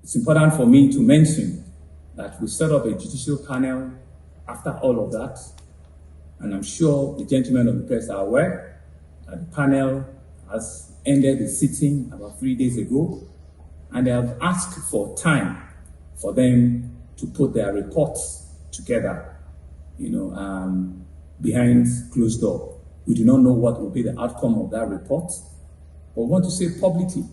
It's important for me to mention that we set up a judicial panel after all of that, and I'm sure the gentlemen of the press are aware that the panel has ended the sitting about 3 days ago, and they have asked for time for them to put their reports together, behind closed door. We do not know what will be the outcome of that report, but we want to say publicly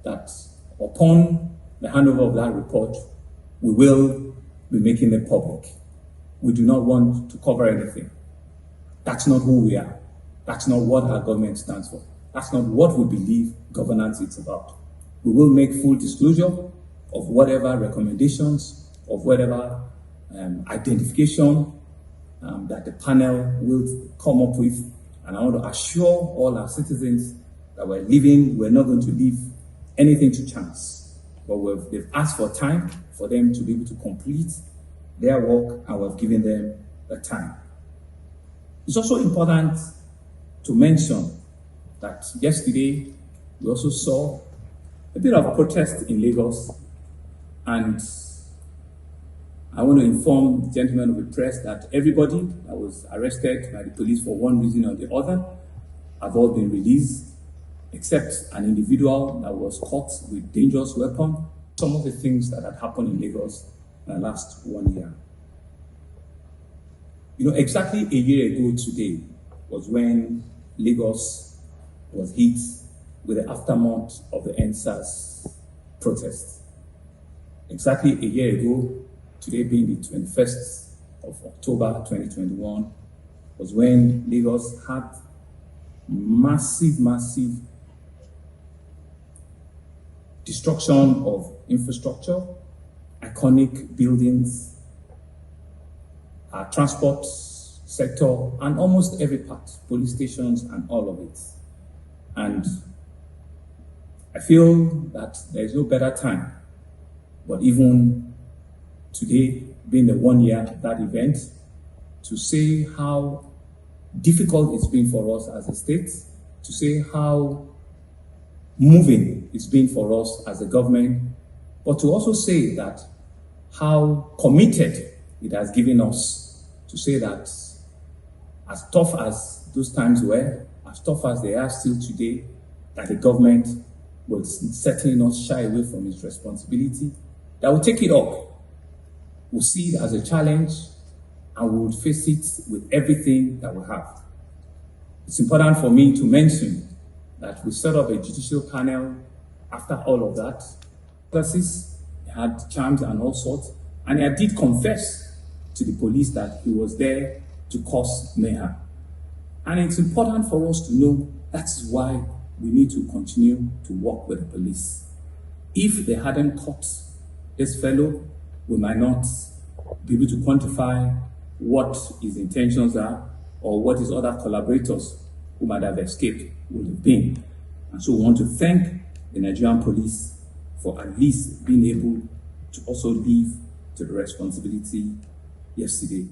that upon the handover of that report, we will be making it public. We do not want to cover anything. That's not who we are. That's not what our government stands for. That's not what we believe governance is about. We will make full disclosure of whatever recommendations, of whatever identification that the panel will come up with. And I want to assure all our citizens that we're not going to leave anything to chance. But they've asked for time for them to be able to complete their work, and we've given them the time. It's also important to mention that yesterday we also saw a bit of protest in Lagos, and I want to inform the gentlemen of the press that everybody that was arrested by the police for one reason or the other have all been released, except an individual that was caught with dangerous weapon. Some of the things that had happened in Lagos in the last 1 year. Exactly a year ago today was when Lagos was hit with the aftermath of the NSAS protest. Exactly a year ago, today being the 21st of October 2021, was when Lagos had massive destruction of infrastructure, iconic buildings, our transport sector, and almost every part, police stations and all of it. And I feel that there is no better time, but even today, being the 1 year of that event, to say how difficult it's been for us as a state, to say how moving it's been for us as a government, but to also say that how committed it has given us, to say that as tough as those times were, as tough as they are still today, that the government will certainly not shy away from its responsibility, that will take it up. We'll see it as a challenge, and we will face it with everything that we have. It's important for me to mention that we set up a judicial panel after all of that. Classes had charms and all sorts, and I did confess to the police that he was there to cause mayhem. And it's important for us to know that's why we need to continue to work with the police. If they hadn't caught this fellow, we might not be able to quantify what his intentions are or what his other collaborators who might have escaped would have been. And so we want to thank the Nigerian police for at least being able to also live to the responsibility yesterday.